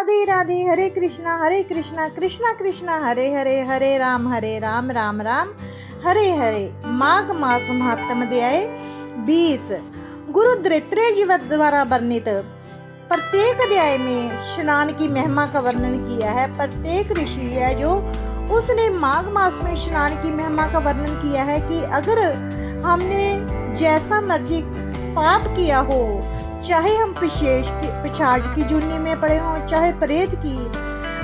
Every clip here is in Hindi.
राधे राधे। हरे कृष्णा कृष्णा कृष्णा हरे हरे, हरे राम राम राम हरे हरे। माघ मास महात्म अध्याय 20। गुरु दत्तात्रेय जी द्वारा वर्णित। प्रत्येक अध्याय में स्नान की महिमा का वर्णन किया है। प्रत्येक ऋषि है जो उसने माघ मास में स्नान की महिमा का वर्णन किया है कि अगर हमने जैसा मर्जी पाप किया हो, चाहे हम पिशाच की जुर्नी में पड़े हों, चाहे प्रेत की,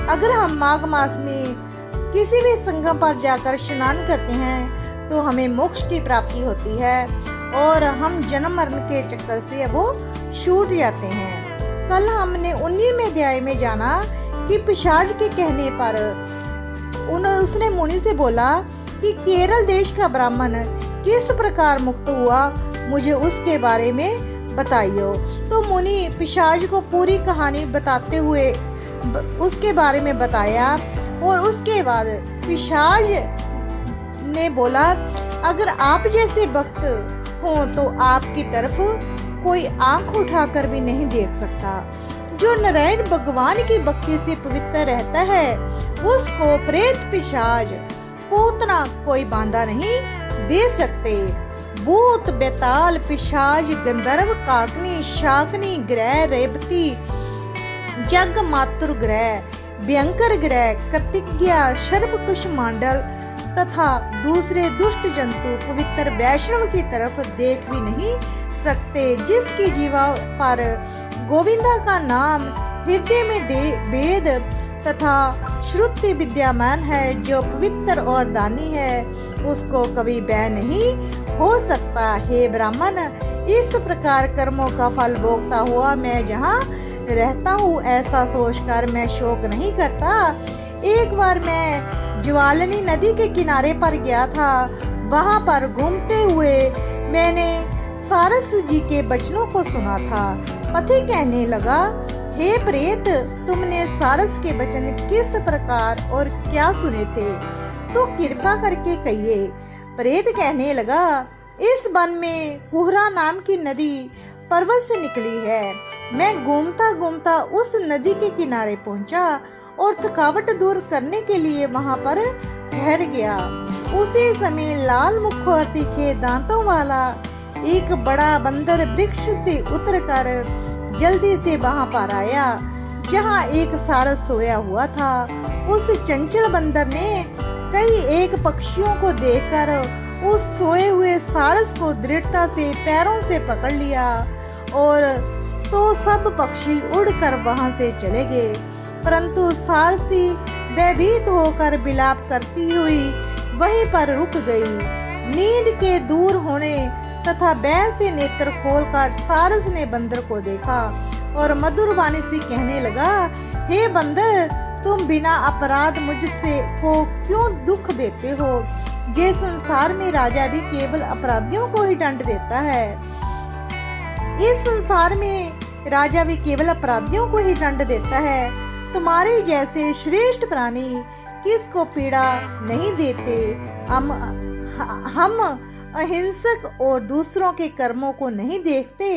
अगर हम माघ मास में किसी भी संगम पर जाकर स्नान करते हैं तो हमें मोक्ष की प्राप्ति होती है और हम जन्म मरण के चक्कर से वो छूट जाते हैं। कल हमने 19वें अध्याय में जाना कि पिशाच के कहने पर उसने मुनि से बोला कि केरल देश का ब्राह्मण किस प्रकार मुक्त हुआ, मुझे उसके बारे में बताइयो। तो मुनि पिशाच को पूरी कहानी बताते हुए उसके बारे में बताया और उसके बाद पिशाच ने बोला, अगर आप जैसे भक्त हो तो आपकी तरफ कोई आंख उठाकर भी नहीं देख सकता। जो नारायण भगवान की भक्ति से पवित्र रहता है उसको प्रेत पिशाच पूतना कोई बांधा नहीं दे सकते। भूत बेताल पिशाच गंधर्व काकनी शाकनी ग्रह रेवती जग मातुर ग्रह भयंकर ग्रह कृतिज्ञा सर्पकुश मंडल तथा दूसरे दुष्ट जंतु पवित्र वैष्णव की तरफ देख भी नहीं सकते। जिसकी जीवा पर गोविंदा का नाम हृदय में वेद तथा श्रुति विद्यमान है, जो पवित्र और दानी है, उसको कभी भय नहीं हो सकता। हे ब्राह्मण, इस प्रकार कर्मों का फल भोगता हुआ मैं जहाँ रहता हूँ ऐसा सोचकर मैं शोक नहीं करता। एक बार मैं ज्वालनी नदी के किनारे पर गया था। वहाँ पर घूमते हुए मैंने सारस जी के वचनों को सुना था। पति कहने लगा, हे प्रेत, तुमने सारस के वचन किस प्रकार और क्या सुने थे, सो कृपा करके कहिए। प्रेत कहने लगा, इस वन में कुहरा नाम की नदी पर्वत से निकली है। मैं घूमता घूमता उस नदी के किनारे पहुंचा और थकावट दूर करने के लिए वहां पर ठहर गया। उसी समय लाल मुख और तीखे दांतों वाला एक बड़ा बंदर वृक्ष से उतरकर जल्दी से वहां पर आया जहां एक सारस सोया हुआ था। उस चंचल बंदर ने कई एक पक्षियों को देखकर उस सोए हुए सारस को दृढ़ता से पैरों से पकड़ लिया और तो सब पक्षी उड़कर वहां से चले गए, परंतु सारसी भयभीत होकर विलाप करती हुई वहीं पर रुक गई। नींद के दूर होने तथा बैल से नेत्र खोलकर सारस ने बंदर को देखा और मधुर वाणी से कहने लगा, हे बंदर, तुम बिना अपराध मुझसे को क्यों दुख देते हो। ये संसार में राजा भी केवल अपराधियों को ही दंड देता है। इस संसार में राजा भी केवल अपराधियों को ही दंड देता है। तुम्हारे जैसे श्रेष्ठ प्राणी किसको पीड़ा नहीं देते। हम अहिंसक और दूसरों के कर्मों को नहीं देखते।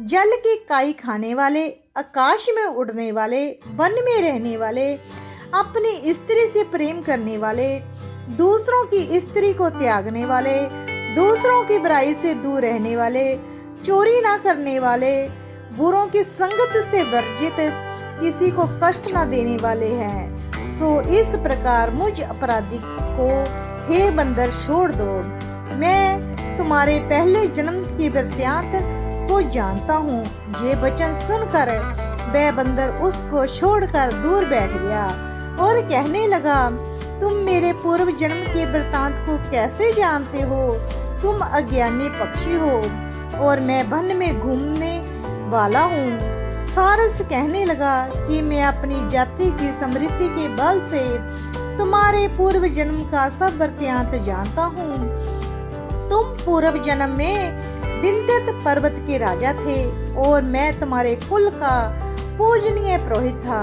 जल की काई खाने वाले, आकाश में उड़ने वाले, वन में रहने वाले, अपनी स्त्री से प्रेम करने वाले, दूसरों की स्त्री को त्यागने वाले, दूसरों की बुराई से दूर रहने वाले, चोरी ना करने वाले, बुरों की संगत से वर्जित, किसी को कष्ट ना देने वाले हैं। सो इस प्रकार मुझ अपराधी को हे बंदर छोड़ दो। मैं तुम्हारे पहले जन्म की वृत्तांत को जानता हूँ। ये वचन सुनकर वह बंदर उसको छोड़कर दूर बैठ गया और कहने लगा, तुम मेरे पूर्व जन्म के वृत्तांत को कैसे जानते हो। तुम अज्ञानी पक्षी हो और मैं वन में घूमने वाला हूँ। सारस कहने लगा कि मैं अपनी जाति की समृद्धि के बल से तुम्हारे पूर्व जन्म का सब वृत्तांत जानता हूँ। तुम पूर्व जन्म में विंध्य पर्वत के राजा थे और मैं तुम्हारे कुल का पूजनीय पुरोहित था।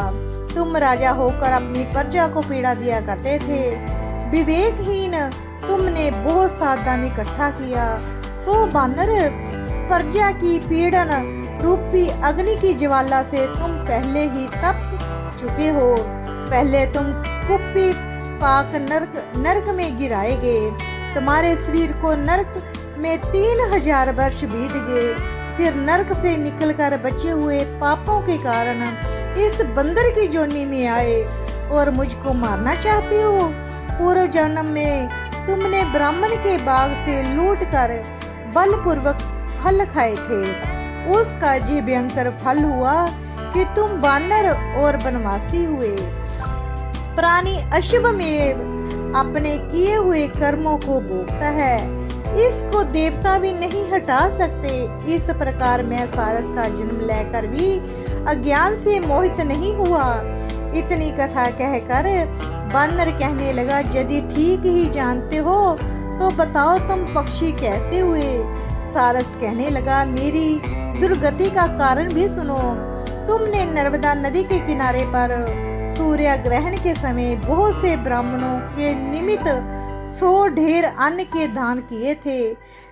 तुम राजा होकर अपनी प्रजा को पीड़ा दिया करते थे। विवेकहीन तुमने बहुत सावधानी इकट्ठा किया। सो बानर, प्रजा की पीड़न रूपी अग्नि की ज्वाला से तुम पहले ही तप चुके हो। पहले तुम कुप्पी पाक नरक में गिराए गए। तुम्हारे शरीर को नरक में 3000 वर्ष बीत गए। फिर नरक से निकलकर बचे हुए पापों के कारण इस बंदर की जोनी में आए और मुझको मारना चाहते हो। पूर्व जन्म में तुमने ब्राह्मण के बाग से लूट कर बलपूर्वक फल खाए थे। उसका ये भयंकर फल हुआ कि तुम वानर और वनवासी हुए। प्राणी अशुभ में अपने किए हुए कर्मों को भोगता है, इसको देवता भी नहीं हटा सकते। इस प्रकार मैं सारस का जन्म लेकर भी अज्ञान से मोहित नहीं हुआ। इतनी कथा कहकर वानर कहने लगा, यदि ठीक ही जानते हो तो बताओ तुम पक्षी कैसे हुए। सारस कहने लगा, मेरी दुर्गति का कारण भी सुनो। तुमने नर्मदा नदी के किनारे पर सूर्य ग्रहण के समय बहुत से ब्राह्मणों के निमित्त 100 ढेर अन्न के दान किए थे।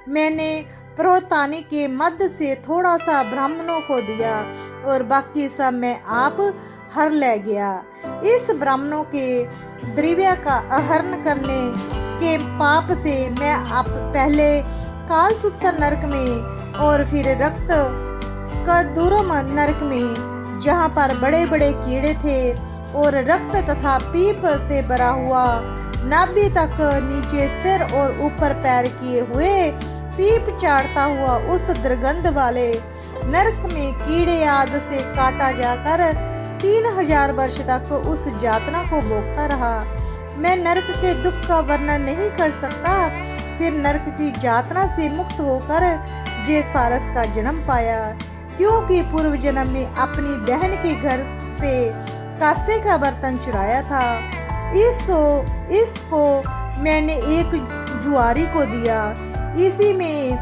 मैंने प्रोतानी के मध्य से थोड़ा सा ब्राह्मणों को दिया और बाकी सब मैं आप हर ले गया। इस ब्राह्मणों के द्रव्य का आहरण करने के पाप से मैं आप पहले कालसूत्र नरक में और फिर रक्त कदुरम नरक में, जहाँ पर बड़े बड़े कीड़े थे और रक्त तथा पीप से भरा हुआ नाभि तक नीचे सिर और ऊपर पैर किए हुए पीप चाटता हुआ उस दुर्गंध वाले नरक में कीड़े आदि से काटा जाकर 3000 वर्ष तक उस यातना को भोगता रहा। मैं नरक के दुख का वर्णन नहीं कर सकता। फिर नरक की यातना से मुक्त होकर जे सारस का जन्म पाया, क्योंकि पूर्व जन्म में अपनी बहन के घर से कांसे का बर्तन चुराया था। इसको मैंने एक जुआरी को दिया। इसी में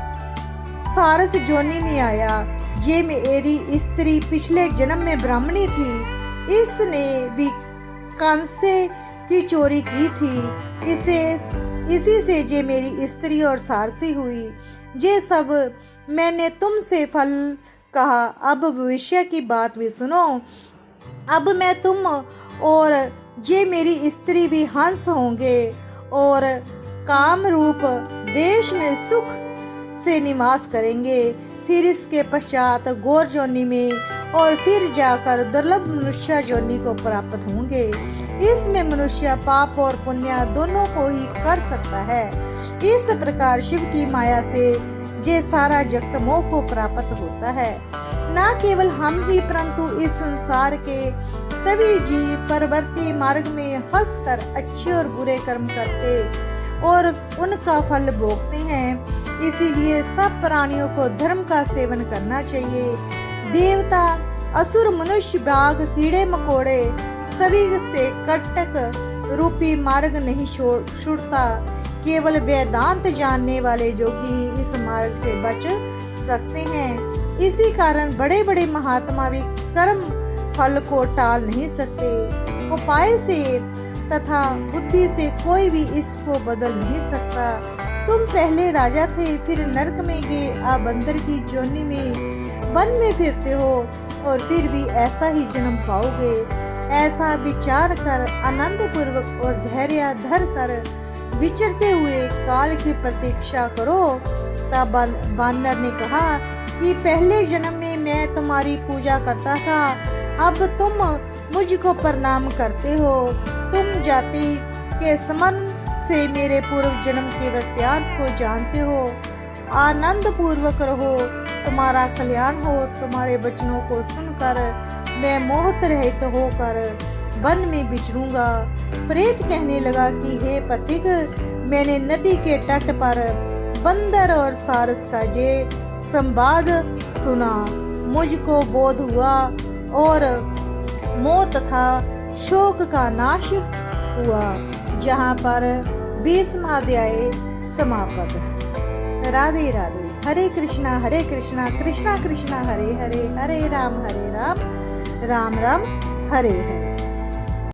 सारस जोनी में आया। ये मेरी स्त्री पिछले जन्म में ब्राह्मणी थी। इसने भी कांसे की चोरी की थी। इसी से जे मेरी स्त्री और सारसी हुई। ये सब मैंने तुमसे फल कहा। अब भविष्य की बात भी सुनो। अब मैं तुम और ये मेरी स्त्री भी हंस होंगे और काम रूप देश में सुख से निवास करेंगे। फिर इसके पश्चात गौर जोनी में और फिर जाकर दुर्लभ मनुष्य जोनी को प्राप्त होंगे। इसमें मनुष्य पाप और पुण्य दोनों को ही कर सकता है। इस प्रकार शिव की माया से ये सारा जगत मोह को प्राप्त होता है। न केवल हम ही परंतु इस संसार के सभी जीव परवर्ती मार्ग में फंसकर अच्छे और बुरे कर्म करते और उनका फल भोगते हैं। इसीलिए सब प्राणियों को धर्म का सेवन करना चाहिए। देवता, असुर, मनुष्य, बाघ, कीड़े मकोड़े सभी से कटक रूपी मार्ग नहीं छूटता। केवल वेदांत जानने वाले योगी ही इस मार्ग से बच सकते हैं। इसी कारण बड़े बड़े महात्मा भी कर्म फल को टाल नहीं सकते। उपाय से तथा बुद्धि से कोई भी इसको बदल नहीं सकता। तुम पहले राजा थे, फिर नरक में गए, अब बंदर की जोनी में वन में फिरते हो और फिर भी ऐसा ही जन्म पाओगे। ऐसा विचार कर आनंद पूर्वक और धैर्य धर कर विचरते हुए काल की प्रतीक्षा करो। तब बानर ने कहा कि पहले जन्म में मैं तुम्हारी पूजा करता था, अब तुम मुझको प्रणाम करते हो। तुम जाति के समन से मेरे पूर्व जन्म के वृत्तांत को जानते हो। आनंद पूर्वक रहो, तुम्हारा कल्याण हो। तुम्हारे वचनों को सुनकर मैं मोहित रहित होकर वन में विचरूंगा। प्रेत कहने लगा कि हे पथिक, मैंने नदी के तट पर बंदर और सारस का ये संवाद सुना। मुझको बोध हुआ और मोह तथा शोक का नाश हुआ। जहाँ पर 20वां अध्याय समाप्त। राधे राधे। हरे कृष्णा कृष्णा कृष्णा हरे हरे, हरे राम राम राम हरे हरे।